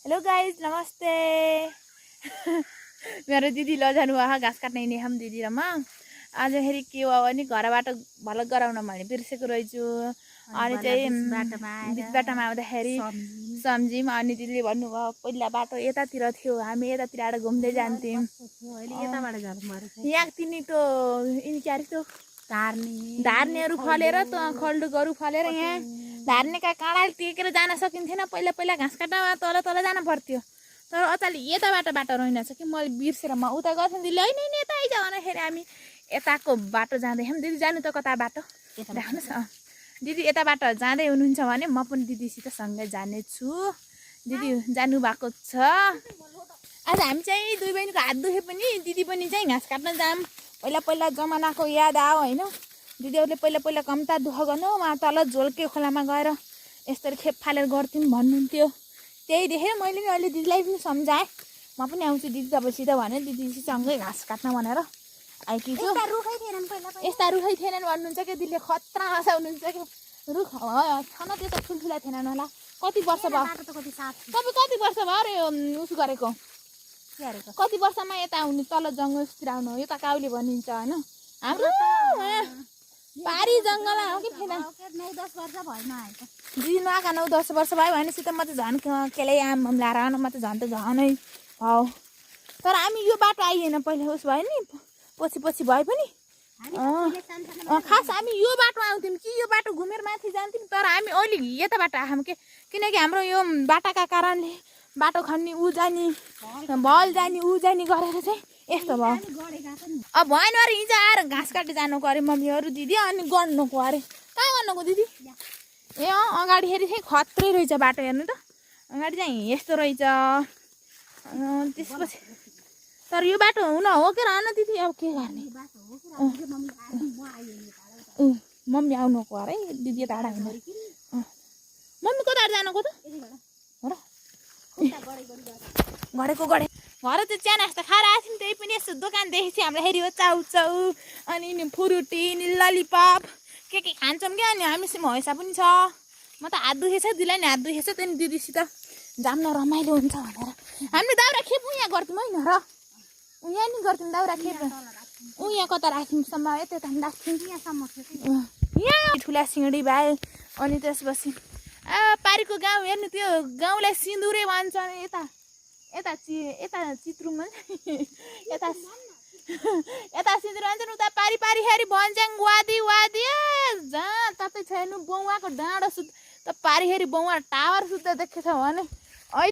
Hello guys नमस्ते। मेरो दिदी लजानु भयो घाँस काट्न हिँड्ने हम दिदी र म आज फेरि के हो भने घरबाट भलक गराउन मैले बिर्सेको रहेछु। अनि चाहिँ बिच बाटोमा आउँदाखेरि सम्झिम अनि दिदीले भन्नुभयो पहिला बाटो यतातिर थियो, हामी यतातिर घुम्दै जान्थ्यौँ। यहाँ तिनीको के अरे त्यो धार्नेहरू फलेर त खल्डुकहरू फलेर यहाँ धार्नेका काँडाले टेकेर जान सकिन्थेन। पहिला पहिला घाँस काट्न तल तल जान पर्थ्यो, तर अचाली यताबाट बाटो रहेनछ कि मैले बिर्सेर म उता गर्थेँ। दिदीले होइन होइन यता आइज भन्दाखेरि हामी यताको बाटो जाँदै हम। दिदी जानु त कता बाटो राख्नुहोस्। दिदी यता बाटो जाँदै हुनुहुन्छ भने म पनि दिदीसित सँगै जानेछु। दिदी जानुभएको छ। आज हामी चाहिँ दुई बहिनीको हात दुखे पनि दिदी पनि चाहिँ घाँस काट्न जाम। पहिला पहिला जमानाको याद आयो होइन। दिदीहरूले पहिला पहिला कम्ता दुःख गर्नु उहाँ तल झोल्के खोलामा गएर यस्तरी खेप फालेर गर्थ्यौँ भन्नुहुन्थ्यो। त्यही देखेर मैले नि अहिले दिदीलाई पनि सम्झाएँ म पनि आउँछु दिदी तपाईँसित भने दिदीसँगै घाँस काट्न भनेर आएकी छु। यस्ता रुखै थिएनन् भन्नुहुन्छ कि दिदीले खतरा हँसाउनुहुन्छ कि रुख छन त्यो त ठुल्ठुला थिएनन् होला। कति वर्ष भयो तपाईँ कति वर्ष भयो अरे उस गरेको कति वर्षमा यता आउनु तल जङ्गलतिर आउनु हो। यो त काउले भनिन्छ होइन। हाम्रो पारी जङ्गलमा हो कि थिएन 9-10 वर्ष भएन आएको। दिदी नआएको 9-10 वर्ष भयो भनेपछि त म त झन् केलाई आम लाएर आउनु म त झन् त झनै हौ। तर हामी यो बाटो आइएन पहिला उस भयो नि पछि पछि भए पनि खास हामी यो बाटो आउँथ्यौँ कि यो बाटो घुमेर माथि जान्थ्यौँ। तर हामी अहिले यता बाटो आयौँ कि किनकि हाम्रो यो बाटाका कारणले बाटो खन्ने ऊ जाने भल जाने ऊ जाने गरेर चाहिँ यस्तो भयो। अब भएन अरे हिजो आएर घाँस काट्दै जानुको अरे मम्मीहरू दिदी अनि गर्नुको अरे कहाँ गर्नुको दिदी ए अगाडि हेरि चाहिँ खत्रै रहेछ बाटो हेर्नु त अगाडि चाहिँ यस्तो रहेछ। त्यसपछि तर यो बाटो हुन हो कि रहन दिदी अब के गर्ने मम्मी आउनुको अरे दिदी टाढा हुनु मम्मी कता जानुको त गरेको गरे घर त्यो चिया नास्ता खाएर आएको थियौँ। त्यही पनि यस्तो दोकान देखेको थिएँ हामीलाई हेरि हो चाउचाउ अनि फ्रुटी ललिपप के खान्छौँ क्या। अनि हामीसँग हैसा पनि छ। म त हात दुखेछ दिदीलाई नि हात दुखेछ त्यहाँदेखि दिदीसित जाम्न रमाइलो हुन्छ भनेर हामीले दाउरा खेप यहाँ गर्थ्यौँ होइन र यहाँ नि गर्थ्यौँ दाउरा खेप यहाँ कता राख्यौँ सम्म यता राख्थ्यौँ यहाँ ठुला सिँढी भाइ। अनि त्यसपछि पारीको गाउँ हेर्नु त्यो गाउँलाई सिन्दुरे भन्छ यता यता यता चित्रुङमा यता यता सिन्दुर भन्छ उता पारी पारी हेरी भन्छ्याङ वादी वादी जहाँ तपाईँ छैन बौवाको डाँडो सुत्दा त पारी हेरी बौवा टावर सुत्दा देखेछ भने